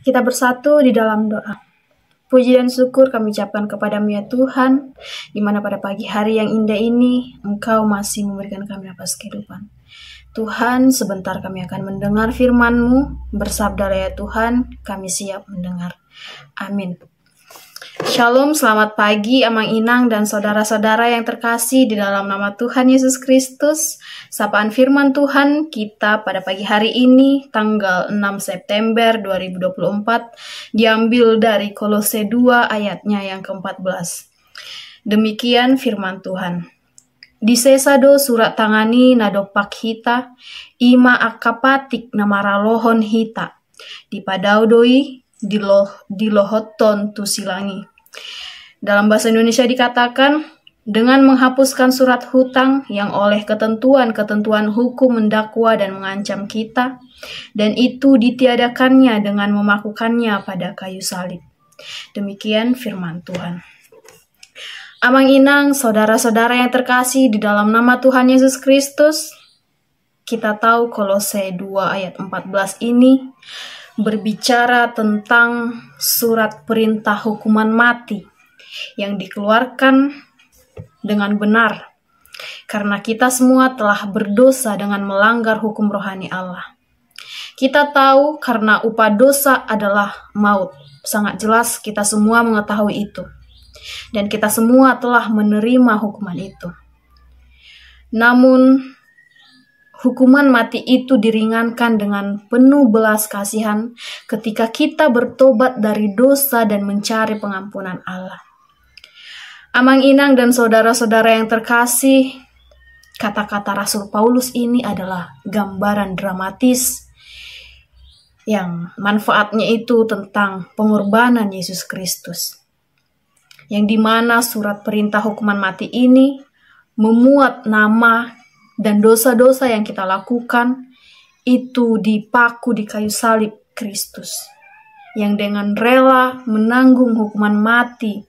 Kita bersatu di dalam doa. Puji dan syukur kami ucapkan kepada-Mu ya Tuhan, di mana pada pagi hari yang indah ini, Engkau masih memberikan kami napas kehidupan. Tuhan, sebentar kami akan mendengar firman-Mu, bersabdalah ya Tuhan, kami siap mendengar. Amin. Shalom, selamat pagi Amang Inang dan saudara-saudara yang terkasih di dalam nama Tuhan Yesus Kristus. Sapaan firman Tuhan kita pada pagi hari ini, tanggal 6 September 2024, diambil dari Kolose 2 ayatnya yang ke-14. Demikian firman Tuhan. Disesado surat tangani nadopak hita, ima akapatik namara lohon hita, dipadaudoi dilohoton tusilangi. Dalam bahasa Indonesia dikatakan, dengan menghapuskan surat hutang yang oleh ketentuan-ketentuan hukum mendakwa dan mengancam kita, dan itu ditiadakannya dengan memakukannya pada kayu salib. Demikian firman Tuhan. Amang Inang, saudara-saudara yang terkasih di dalam nama Tuhan Yesus Kristus, kita tahu Kolose 2 ayat 14 ini berbicara tentang surat perintah hukuman mati yang dikeluarkan dengan benar karena kita semua telah berdosa dengan melanggar hukum rohani Allah. Kita tahu karena upah dosa adalah maut. Sangat jelas kita semua mengetahui itu. Dan kita semua telah menerima hukuman itu. Namun hukuman mati itu diringankan dengan penuh belas kasihan ketika kita bertobat dari dosa dan mencari pengampunan Allah. Amang Inang dan saudara-saudara yang terkasih, kata-kata Rasul Paulus ini adalah gambaran dramatis yang manfaatnya itu tentang pengorbanan Yesus Kristus. Yang dimana surat perintah hukuman mati ini memuat nama dan dosa-dosa yang kita lakukan itu dipaku di kayu salib Kristus, yang dengan rela menanggung hukuman mati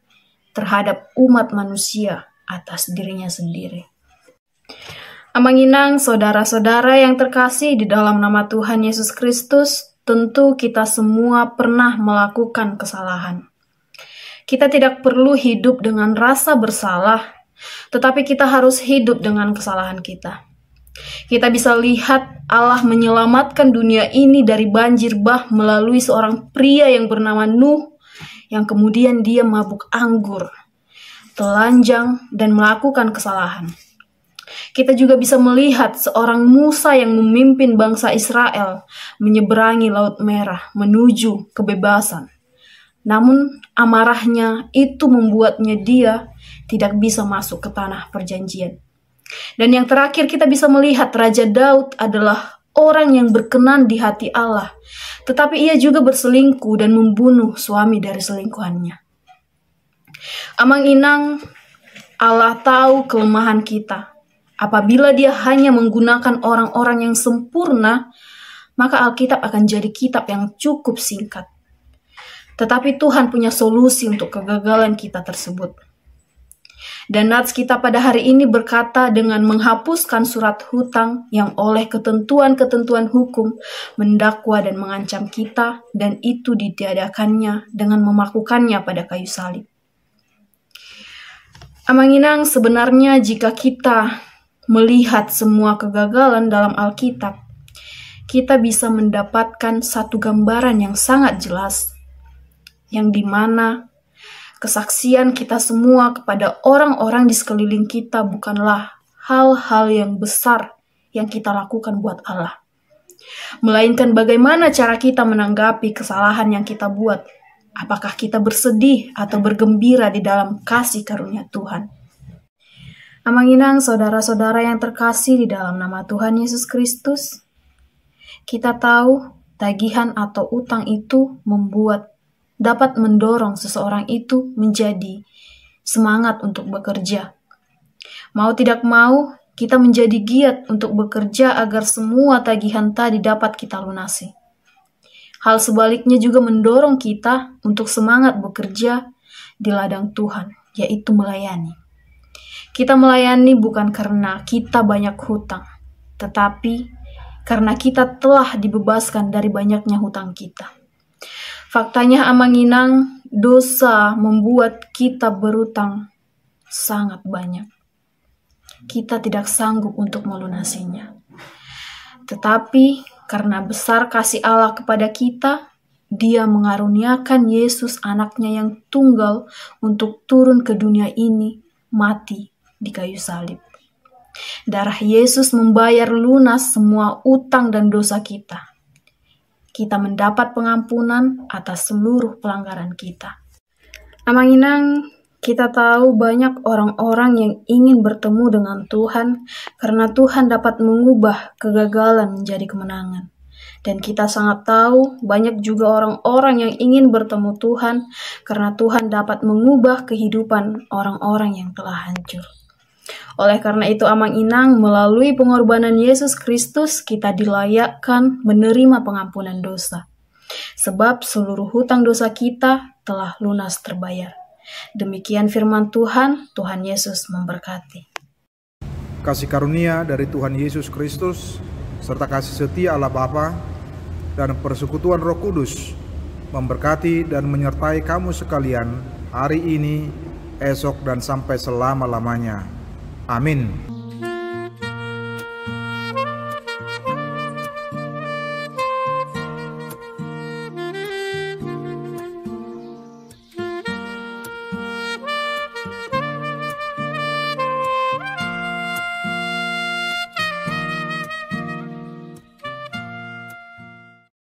terhadap umat manusia atas dirinya sendiri. Amang Inang, saudara-saudara yang terkasih di dalam nama Tuhan Yesus Kristus, tentu kita semua pernah melakukan kesalahan. Kita tidak perlu hidup dengan rasa bersalah, tetapi kita harus hidup dengan kesalahan kita. Kita bisa lihat Allah menyelamatkan dunia ini dari banjir bah melalui seorang pria yang bernama Nuh, yang kemudian dia mabuk anggur, telanjang, dan melakukan kesalahan. Kita juga bisa melihat seorang Musa yang memimpin bangsa Israel menyeberangi Laut Merah menuju kebebasan. Namun amarahnya itu membuatnya dia tidak bisa masuk ke tanah perjanjian. Dan yang terakhir kita bisa melihat Raja Daud adalah orang yang berkenan di hati Allah. Tetapi ia juga berselingkuh dan membunuh suami dari selingkuhannya. Amang Inang, Allah tahu kelemahan kita. Apabila dia hanya menggunakan orang-orang yang sempurna, maka Alkitab akan jadi kitab yang cukup singkat. Tetapi Tuhan punya solusi untuk kegagalan kita tersebut. Dan nats kita pada hari ini berkata dengan menghapuskan surat hutang yang oleh ketentuan-ketentuan hukum mendakwa dan mengancam kita, dan itu ditiadakannya dengan memakukannya pada kayu salib. Amang Inang, sebenarnya jika kita melihat semua kegagalan dalam Alkitab, kita bisa mendapatkan satu gambaran yang sangat jelas, yang dimana kesaksian kita semua kepada orang-orang di sekeliling kita bukanlah hal-hal yang besar yang kita lakukan buat Allah, melainkan bagaimana cara kita menanggapi kesalahan yang kita buat. Apakah kita bersedih atau bergembira di dalam kasih karunia Tuhan? Amang Inang, saudara-saudara yang terkasih di dalam nama Tuhan Yesus Kristus, kita tahu tagihan atau utang itu dapat mendorong seseorang itu menjadi semangat untuk bekerja. Mau tidak mau, kita menjadi giat untuk bekerja agar semua tagihan tadi dapat kita lunasi. Hal sebaliknya juga mendorong kita untuk semangat bekerja di ladang Tuhan, yaitu melayani. Kita melayani bukan karena kita banyak hutang, tetapi karena kita telah dibebaskan dari banyaknya hutang kita. Faktanya Amanginang, dosa membuat kita berutang sangat banyak. Kita tidak sanggup untuk melunasinya. Tetapi karena besar kasih Allah kepada kita, Dia mengaruniakan Yesus anaknya yang tunggal untuk turun ke dunia ini, mati di kayu salib. Darah Yesus membayar lunas semua utang dan dosa kita. Kita mendapat pengampunan atas seluruh pelanggaran kita. Amanginang, kita tahu banyak orang-orang yang ingin bertemu dengan Tuhan karena Tuhan dapat mengubah kegagalan menjadi kemenangan. Dan kita sangat tahu banyak juga orang-orang yang ingin bertemu Tuhan karena Tuhan dapat mengubah kehidupan orang-orang yang telah hancur. Oleh karena itu Amanginang, melalui pengorbanan Yesus Kristus kita dilayakkan menerima pengampunan dosa. Sebab seluruh hutang dosa kita telah lunas terbayar. Demikian firman Tuhan, Tuhan Yesus memberkati. Kasih karunia dari Tuhan Yesus Kristus, serta kasih setia Allah Bapa, dan persekutuan Roh Kudus, memberkati dan menyertai kamu sekalian hari ini, esok, dan sampai selama-lamanya. Amin.